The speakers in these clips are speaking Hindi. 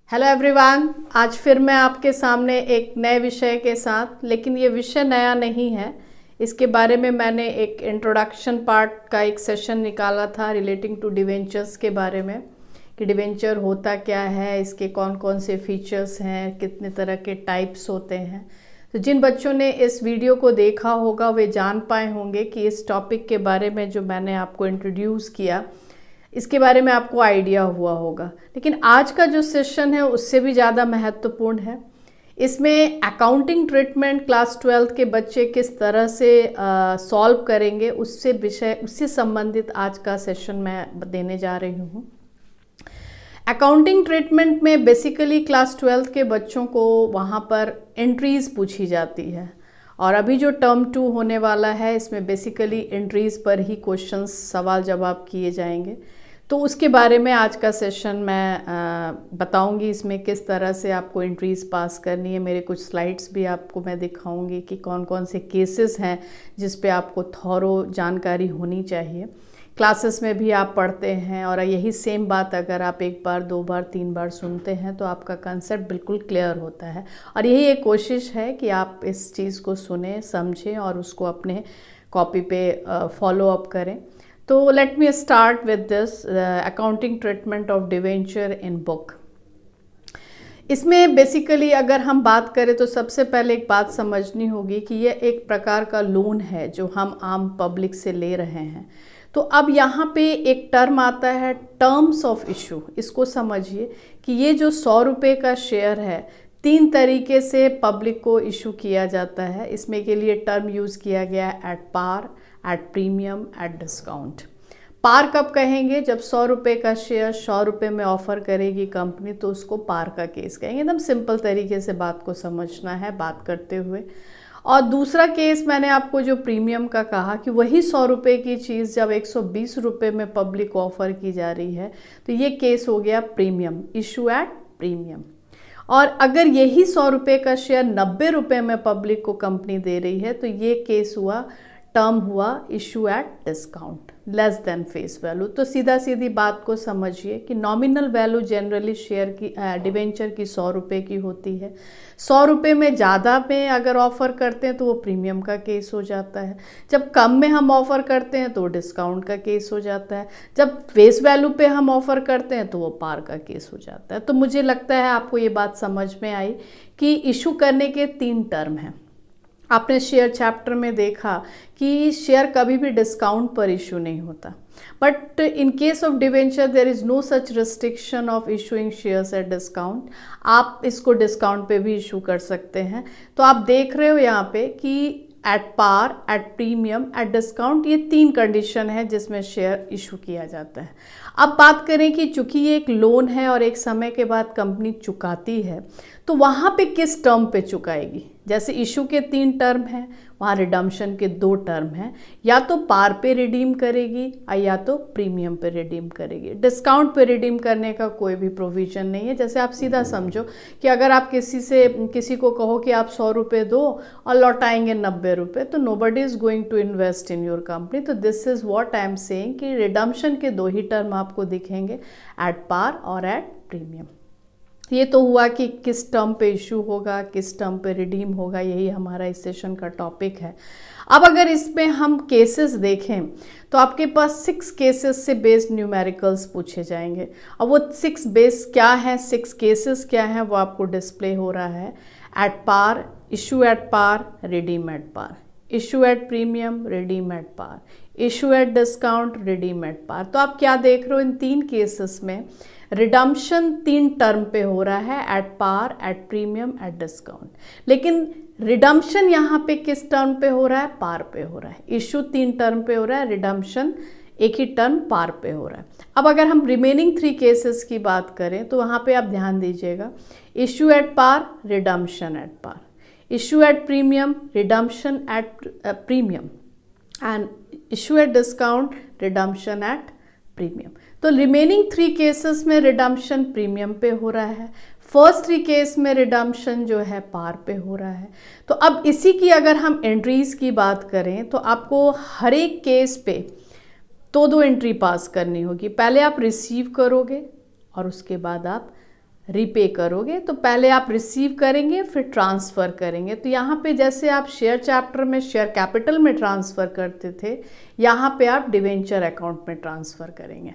हेलो एवरीवन, आज फिर मैं आपके सामने एक नए विषय के साथ, लेकिन ये विषय नया नहीं है। इसके बारे में मैंने एक इंट्रोडक्शन पार्ट का एक सेशन निकाला था रिलेटिंग टू डिवेंचर्स के बारे में कि डिवेंचर होता क्या है, इसके कौन कौन से फीचर्स हैं, कितने तरह के टाइप्स होते हैं। तो जिन बच्चों ने इस वीडियो को देखा होगा वे जान पाए होंगे कि इस टॉपिक के बारे में जो मैंने आपको इंट्रोड्यूस किया इसके बारे में आपको आइडिया हुआ होगा। लेकिन आज का जो सेशन है उससे भी ज़्यादा महत्वपूर्ण है। इसमें अकाउंटिंग ट्रीटमेंट क्लास 12 के बच्चे किस तरह से सॉल्व करेंगे उससे संबंधित आज का सेशन मैं देने जा रही हूँ। अकाउंटिंग ट्रीटमेंट में बेसिकली क्लास 12 के बच्चों को वहाँ पर एंट्रीज पूछी जाती है, और अभी जो टर्म 2 होने वाला है इसमें बेसिकली एंट्रीज पर ही क्वेश्चंस सवाल जवाब किए जाएंगे। तो उसके बारे में आज का सेशन मैं बताऊंगी, इसमें किस तरह से आपको एंट्रीज पास करनी है। मेरे कुछ स्लाइड्स भी आपको मैं दिखाऊंगी कि कौन कौन से केसेस हैं जिस पे आपको थॉरो जानकारी होनी चाहिए। क्लासेस में भी आप पढ़ते हैं और यही सेम बात अगर आप एक बार, दो बार, तीन बार सुनते हैं तो आपका कंसेप्ट बिल्कुल क्लियर होता है। और यही एक कोशिश है कि आप इस चीज़ को सुने, समझें और उसको अपने कॉपी पे फॉलो अप करें। तो let me start with this accounting treatment of debenture in book. इसमें बेसिकली अगर हम बात करें तो सबसे पहले एक बात समझनी होगी कि यह एक प्रकार का लोन है जो हम आम पब्लिक से ले रहे हैं। तो अब यहाँ पे एक टर्म आता है टर्म्स ऑफ इशू। इसको समझिए कि ये जो 100 रुपये का शेयर है 3 तरीके से पब्लिक को इशू किया जाता है। इसमें के लिए टर्म यूज़ किया गया है at par, at premium, at discount. Par कब कहेंगे? जब 100 रुपये का शेयर 100 रुपये में ऑफर करेगी कंपनी तो उसको पार का केस कहेंगे। एकदम सिंपल तरीके से बात को समझना है बात करते हुए। और दूसरा केस मैंने आपको जो प्रीमियम का कहा कि वही 100 रुपये की चीज़ जब 120 रुपये में पब्लिक को ऑफर की जा रही है तो ये केस हो गया प्रीमियम, इशू एट प्रीमियम। और अगर यही 100 रुपये का शेयर 90 रुपये में पब्लिक को कंपनी दे रही है तो ये केस हुआ, टर्म हुआ issue at discount, less than face value. तो सीधा सीधी बात को समझिए कि नॉमिनल वैल्यू जनरली शेयर की डिवेंचर की 100 रुपये की होती है। 100 रुपये में ज़्यादा में अगर ऑफ़र करते हैं तो वो प्रीमियम का केस हो जाता है। जब कम में हम ऑफ़र करते हैं तो डिस्काउंट का केस हो जाता है। जब फेस वैल्यू पे हम ऑफ़र करते हैं तो वो पार का केस हो जाता है। तो मुझे लगता है आपको ये बात समझ में आई कि इशू करने के 3 टर्म हैं। आपने शेयर चैप्टर में देखा कि शेयर कभी भी डिस्काउंट पर इशू नहीं होता, but in case of debenture there is no such restriction of issuing shares at discount. आप इसको डिस्काउंट पे भी इशू कर सकते हैं। तो आप देख रहे हो यहाँ पे कि at par, at premium, at discount, ये 3 कंडीशन है जिसमें शेयर इशू किया जाता है। अब बात करें कि चूंकि ये एक लोन है और एक समय के बाद कंपनी चुकाती है तो वहाँ पे किस टर्म पे चुकाएगी। जैसे इशू के 3 टर्म हैं, वहाँ रिडम्पशन के 2 टर्म हैं। या तो पार पे रिडीम करेगी या तो प्रीमियम पे रिडीम करेगी। डिस्काउंट पे रिडीम करने का कोई भी प्रोविज़न नहीं है। जैसे आप सीधा समझो कि अगर आप किसी को कहो कि आप 100 रुपये दो और लौटाएंगे 90 रुपये तो nobody is going to invest in your company. तो this is what I am saying कि रिडम्पशन के 2 ही टर्म आपको दिखेंगे, एट पार और एट प्रीमियम। ये तो हुआ कि किस टर्म पे इशू होगा, किस टर्म पे रिडीम होगा, यही हमारा इस सेशन का टॉपिक है। अब अगर इसमें हम केसेस देखें तो आपके पास 6 केसेस से बेस्ड न्यूमेरिकल्स पूछे जाएंगे। अब वो 6 बेस क्या है, 6 केसेस क्या है वो आपको डिस्प्ले हो रहा है। At par, issue at par, redeem at par, issue at premium, redeem at par, issue at discount, redeem at par. तो आप क्या देख रहे हो, इन 3 केसेस में रिडम्पशन 3 टर्म पे हो रहा है, at par, at premium, at discount. लेकिन रिडम्पशन यहाँ पे किस टर्म पे हो रहा है? पार पे हो रहा है। इशू 3 टर्म पे हो रहा है, रिडम्पशन एक ही टर्म पार पे हो रहा है। अब अगर हम रिमेनिंग 3 केसेस की बात करें तो वहाँ पे आप ध्यान दीजिएगा, issue at par, redemption at par, issue at premium, redemption at premium, and issue at discount, redemption at premium. तो रिमेनिंग 3 केसेस में रिडम्पशन प्रीमियम पे हो रहा है, फर्स्ट 3 केस में रिडम्पशन जो है पार पे हो रहा है। तो अब इसी की अगर हम एंट्रीज की बात करें तो आपको हर एक केस पे 2 एंट्री पास करनी होगी। पहले आप रिसीव करोगे और उसके बाद आप रीपे करोगे। तो पहले आप रिसीव करेंगे फिर ट्रांसफ़र करेंगे। तो यहाँ पे जैसे आप शेयर चैप्टर में शेयर कैपिटल में ट्रांसफ़र करते थे, यहाँ पे आप डिवेंचर अकाउंट में ट्रांसफ़र करेंगे।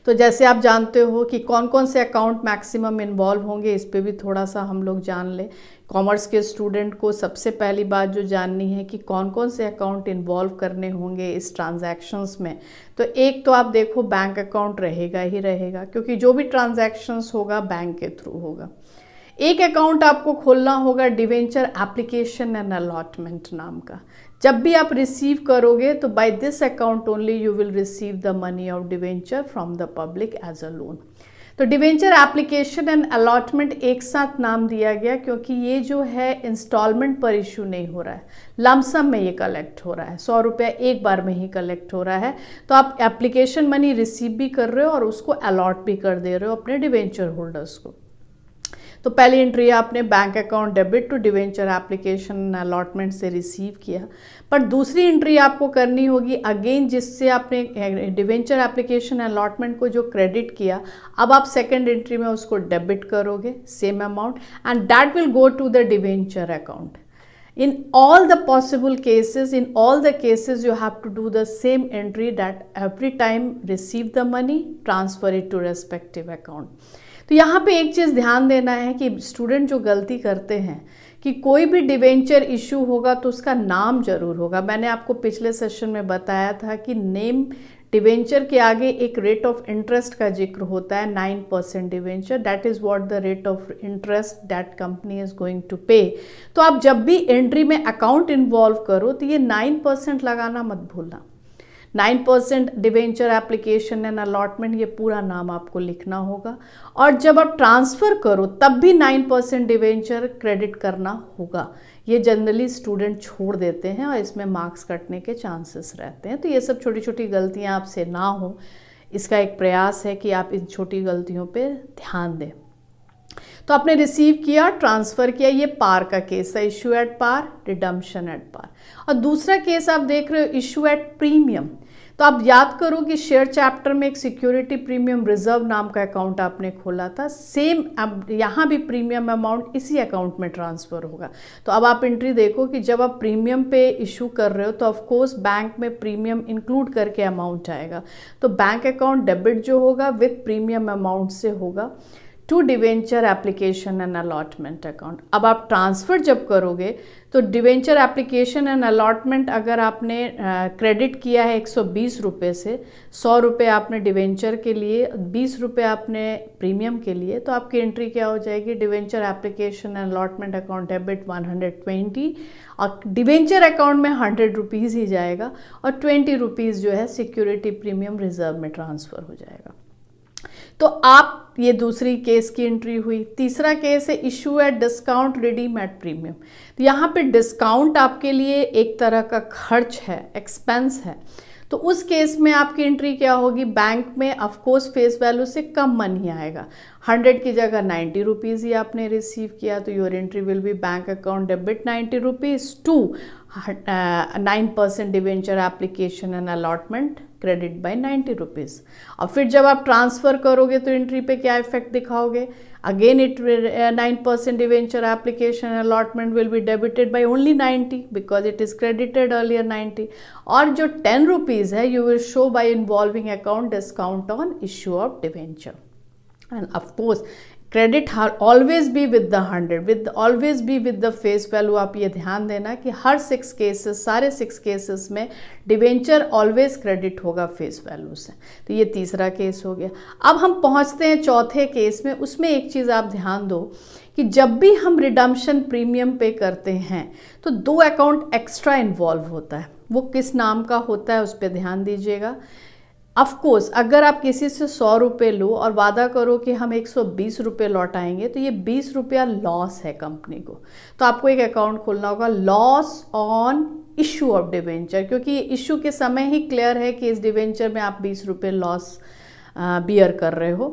तो जैसे आप जानते हो कि कौन कौन से अकाउंट मैक्सिमम इन्वॉल्व होंगे, इस पे भी थोड़ा सा हम लोग जान लें। कॉमर्स के स्टूडेंट को सबसे पहली बात जो जाननी है कि कौन कौन से अकाउंट इन्वॉल्व करने होंगे इस ट्रांजैक्शंस में। तो एक तो आप देखो बैंक अकाउंट रहेगा ही रहेगा, क्योंकि जो भी ट्रांजैक्शंस होगा बैंक के थ्रू होगा। एक अकाउंट आपको खोलना होगा डिवेंचर एप्लीकेशन एंड अलॉटमेंट नाम का। जब भी आप रिसीव करोगे तो by this account only you will receive the money of debenture from the public as a loan. तो डिवेंचर एप्लीकेशन एंड अलॉटमेंट एक साथ नाम दिया गया क्योंकि ये जो है इंस्टॉलमेंट पर इशू नहीं हो रहा है, लमसम में ये कलेक्ट हो रहा है, 100 रुपया एक बार में ही कलेक्ट हो रहा है। तो आप एप्लीकेशन मनी रिसीव भी कर रहे हो और उसको अलॉट भी कर दे रहे हो अपने डिवेंचर होल्डर्स को। तो पहली एंट्री आपने bank account debit to debenture application allotment से रिसीव किया, पर दूसरी एंट्री आपको करनी होगी अगेन जिससे आपने डिवेंचर एप्लीकेशन अलॉटमेंट को जो क्रेडिट किया, अब आप सेकंड एंट्री में उसको डेबिट करोगे same amount and that will go to the debenture account. In all the possible cases, in all the cases you have to do the same entry that every time receive the money, transfer it to respective account. तो यहाँ पे एक चीज़ ध्यान देना है कि स्टूडेंट जो गलती करते हैं कि कोई भी डिवेंचर इशू होगा तो उसका नाम जरूर होगा। मैंने आपको पिछले सेशन में बताया था कि नेम डिवेंचर के आगे एक रेट ऑफ इंटरेस्ट का जिक्र होता है, 9% debenture, that is what the rate of interest that company is going to pay. तो आप जब भी एंट्री में अकाउंट इन्वॉल्व करो तो ये 9% लगाना मत भूलना। 9% डिवेंचर एप्लीकेशन एंड अलॉटमेंट, ये पूरा नाम आपको लिखना होगा। और जब आप ट्रांसफ़र करो तब भी 9% डिवेंचर क्रेडिट करना होगा। ये जनरली स्टूडेंट छोड़ देते हैं और इसमें मार्क्स कटने के चांसेस रहते हैं। तो ये सब छोटी छोटी गलतियां आपसे ना हो, इसका एक प्रयास है कि आप इन छोटी गलतियों पे ध्यान दें। तो आपने रिसीव किया, ट्रांसफ़र किया, ये पार का केस है, issue at par, redemption at par. और दूसरा केस आप देख रहे हो इशू एट प्रीमियम। तो आप याद करो कि शेयर चैप्टर में एक सिक्योरिटी प्रीमियम रिजर्व नाम का अकाउंट आपने खोला था, सेम अब यहाँ भी प्रीमियम अमाउंट इसी अकाउंट में ट्रांसफ़र होगा। तो अब आप एंट्री देखो कि जब आप प्रीमियम पे इशू कर रहे हो तो ऑफ कोर्स बैंक में प्रीमियम इंक्लूड करके अमाउंट आएगा। तो बैंक अकाउंट डेबिट जो होगा विथ प्रीमियम अमाउंट से होगा to debenture application and allotment account. अब आप ट्रांसफ़र जब करोगे तो डिवेंचर एप्लीकेशन एंड अलॉटमेंट अगर आपने क्रेडिट किया है 120 रुपये से, 100 रुपये आपने डिवेंचर के लिए, 20 रुपये आपने प्रीमियम के लिए, तो आपकी एंट्री क्या हो जाएगी, debenture application and allotment account debit 120 और डिवेंचर अकाउंट में 100 रुपीज़ ही जाएगा और 20 रुपीज़ जो है सिक्योरिटी प्रीमियम रिजर्व में ट्रांसफ़र हो जाएगा। तो आप ये दूसरी केस की एंट्री हुई। तीसरा केस है issue at discount redeem at premium. तो यहाँ पे डिस्काउंट आपके लिए एक तरह का खर्च है, एक्सपेंस है। तो उस केस में आपकी एंट्री क्या होगी, बैंक में ऑफकोर्स फेस वैल्यू से कम मनी आएगा, 100 की जगह 90 रुपीज़ ही आपने रिसीव किया। तो your entry will be bank account debit 90 rupees to 9% debenture application and allotment credit by 90 rupees. और फिर जब आप ट्रांसफ़र करोगे तो एंट्री पे क्या इफेक्ट दिखाओगे, again it 9% debenture application allotment will be debited by only 90 because it is credited earlier 90। और जो 10 रुपीज़ है you will show by involving account discount on issue of debenture. And of course credit always be with the 100, always be with the face value. आप ये ध्यान देना कि हर 6 केसेस, सारे 6 केसेस में डिवेंचर ऑलवेज क्रेडिट होगा फेस वैल्यू से। तो ये तीसरा केस हो गया। अब हम पहुंचते हैं चौथे केस में। उसमें एक चीज़ आप ध्यान दो कि जब भी हम रिडम्पशन प्रीमियम पे करते हैं तो 2 अकाउंट एक्स्ट्रा इन्वॉल्व होता है। वो किस नाम का होता है उस पर ध्यान दीजिएगा। ऑफकोर्स अगर आप किसी से 100 रुपये लो और वादा करो कि हम 120 रुपये लौटाएंगे तो ये 20 रुपया लॉस है कंपनी को। तो आपको एक अकाउंट खोलना होगा loss on issue of debenture, क्योंकि इशू के समय ही क्लियर है कि इस डिवेंचर में आप 20 रुपये लॉस बियर कर रहे हो।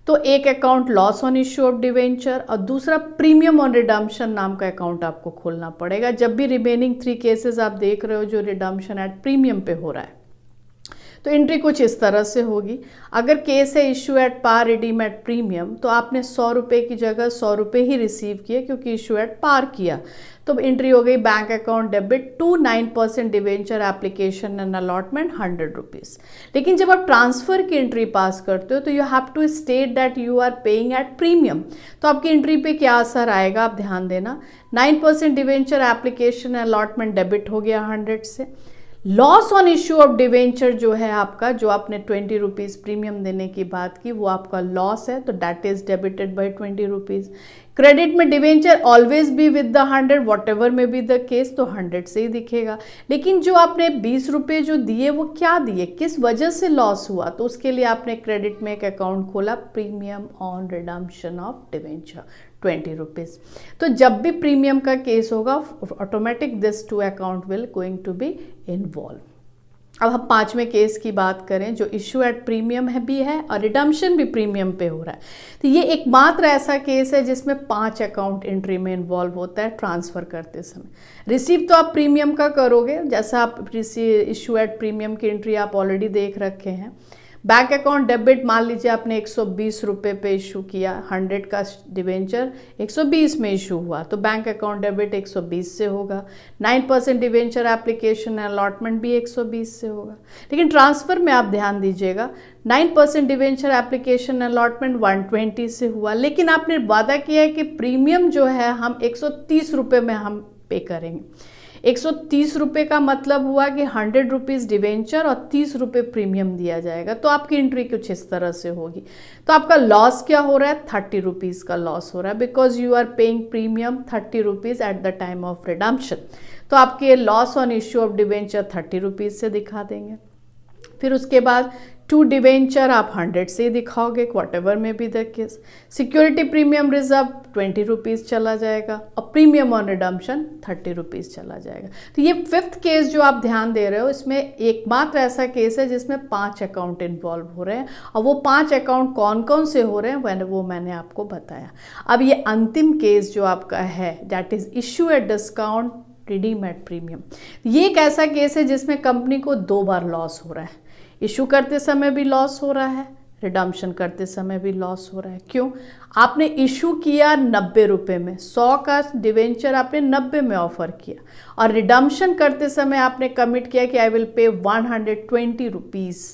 तो एक account loss on issue of debenture और दूसरा प्रीमियम ऑन रिडम्पशन नाम का अकाउंट आपको खोलना पड़ेगा जब भी रिमेनिंग 3 केसेस आप देख रहे हो जो रिडम्पशन एट प्रीमियम पे हो रहा है। तो एंट्री कुछ इस तरह से होगी। अगर केस है issue at par redeem at premium, तो आपने 100 रुपये की जगह 100 रुपये ही रिसीव किए क्योंकि इशू एट पार किया, तो एंट्री हो गई bank account debit to 9% debenture application and allotment 100 rupees. लेकिन जब आप ट्रांसफ़र की एंट्री पास करते हो तो you have to state that you are paying at premium. तो आपकी एंट्री पे क्या असर आएगा आप ध्यान देना। 9% डिवेंचर एप्लीकेशन अलॉटमेंट डेबिट हो गया 100 से। Loss on issue of debenture जो है आपका, जो आपने 20 रुपीज़ प्रीमियम देने की बात की, वो आपका लॉस है, तो that is debited by 20 rupees. Credit में debenture always be with the 100 whatever may be the case, तो 100 से ही दिखेगा। लेकिन जो आपने 20 रुपये जो दिए वो क्या दिए, किस वजह से लॉस हुआ, तो उसके लिए आपने क्रेडिट में एक अकाउंट खोला, premium on redemption of debenture 20 rupees. तो जब भी प्रीमियम का केस होगा automatic this two account will going to be involve. अब हम 5वें केस की बात करें जो इशू एट प्रीमियम है भी है और रिडम्पशन भी प्रीमियम पे हो रहा है। तो ये एकमात्र ऐसा केस है जिसमें 5 अकाउंट एंट्री में इन्वॉल्व होता है ट्रांसफ़र करते समय। रिसीव तो आप प्रीमियम का करोगे, जैसा आप इशू एट प्रीमियम की एंट्री आप ऑलरेडी देख रखे हैं। बैंक अकाउंट डेबिट, मान लीजिए आपने 120 रुपये पे इशू किया, 100 का डिवेंचर 120 में इशू हुआ, तो बैंक अकाउंट डेबिट 120 से होगा। 9% डिवेंचर एप्लीकेशन अलॉटमेंट भी 120 से होगा। लेकिन ट्रांसफ़र में आप ध्यान दीजिएगा, 9% डिवेंचर एप्लीकेशन अलॉटमेंट 120 से हुआ, लेकिन आपने वादा किया है कि प्रीमियम जो है हम 130 रुपये में हम पे करेंगे। 130 रुपये का मतलब हुआ कि 100 रुपीज़ डिवेंचर और 30 रुपये प्रीमियम दिया जाएगा, तो आपकी एंट्री कुछ इस तरह से होगी। तो आपका लॉस क्या हो रहा है, 30 रुपीज़ का लॉस हो रहा है, because you are paying premium 30 rupees at the time of redemption. तो आपके loss on issue of debenture 30 rupees से दिखा देंगे। फिर उसके बाद टू डिवेंचर आप 100 से ही दिखाओगे, वॉट एवर में भी the case. Security premium reserve 20 rupees चला जाएगा और प्रीमियम ऑन रिडम्पशन 30 रुपीज़ चला जाएगा। तो ये 5th केस जो आप ध्यान दे रहे हो, इसमें एकमात्र ऐसा केस है जिसमें 5 अकाउंट इन्वॉल्व हो रहे हैं, और वो 5 अकाउंट कौन कौन से हो रहे हैं वो मैंने आपको बताया। अब ये अंतिम केस जो आपका है, that is issue at discount redeem at premium. ये एक ऐसा केस है जिसमें कंपनी को 2 बार लॉस हो रहा है। इशू करते समय भी लॉस हो रहा है, रिडम्पशन करते समय भी लॉस हो रहा है। क्यों? आपने इशू किया 90 रुपये में, 100 का डिवेंचर आपने 90 में ऑफर किया, और रिडम्पशन करते समय आपने कमिट किया कि आई विल पे 120 रुपीज़।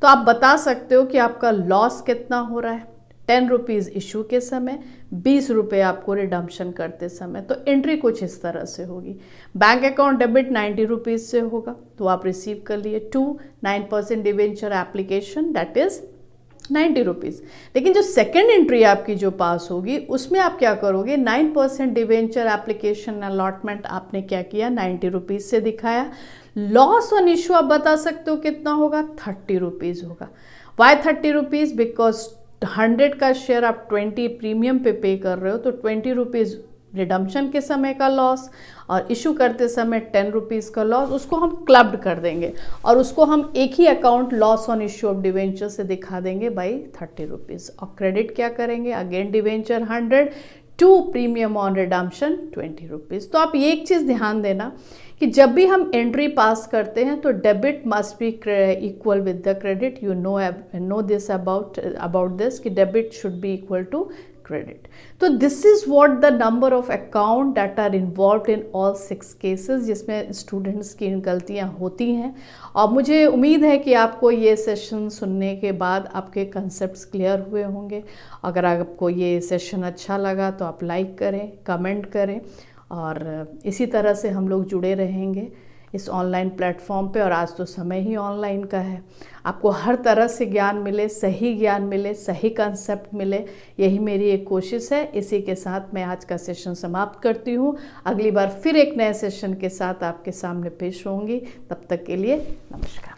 तो आप बता सकते हो कि आपका लॉस कितना हो रहा है। 10 रुपीज़ इशू के समय, 20 रुपये आपको रिडम्पशन करते समय। तो एंट्री कुछ इस तरह से होगी। बैंक अकाउंट डेबिट 90 रुपीज़ से होगा, तो आप रिसीव कर लिए। 9% debenture application that is 90 rupees. लेकिन जो सेकेंड एंट्री आपकी जो पास होगी उसमें आप क्या करोगे, 9% डिवेंचर एप्लीकेशन अलॉटमेंट आपने क्या किया, 90 रुपीज़ से दिखाया। लॉस ऑन इशू आप बता सकते हो कितना होगा, 30 रुपीज़ होगा। Y 30 rupees? बिकॉज 100 का शेयर आप 20 प्रीमियम पे कर रहे हो, तो 20 रुपीज़ रिडम्पशन के समय का लॉस और इशू करते समय 10 रुपीज़ का लॉस, उसको हम क्लब्ड कर देंगे और उसको हम एक ही account loss on issue of debenture से दिखा देंगे बाई 30 रुपीज़। और क्रेडिट क्या करेंगे, again debenture 100 to premium on redemption 20 rupees. तो आप ये एक चीज़ ध्यान देना कि जब भी हम एंट्री पास करते हैं तो debit must be equal with the credit. You know this about this कि debit should be equal to credit. तो this is what the number of account that are involve in all 6 cases, जिसमें स्टूडेंट्स की गलतियां होती हैं। और मुझे उम्मीद है कि आपको ये सेशन सुनने के बाद आपके कंसेप्ट्स क्लियर हुए होंगे। अगर आपको ये सेशन अच्छा लगा तो आप लाइक करें, कमेंट करें, और इसी तरह से हम लोग जुड़े रहेंगे इस ऑनलाइन प्लेटफॉर्म पे। और आज तो समय ही ऑनलाइन का है, आपको हर तरह से ज्ञान मिले, सही ज्ञान मिले, सही कंसेप्ट मिले, यही मेरी एक कोशिश है। इसी के साथ मैं आज का सेशन समाप्त करती हूँ। अगली बार फिर एक नए सेशन के साथ आपके सामने पेश होंगी। तब तक के लिए नमस्कार।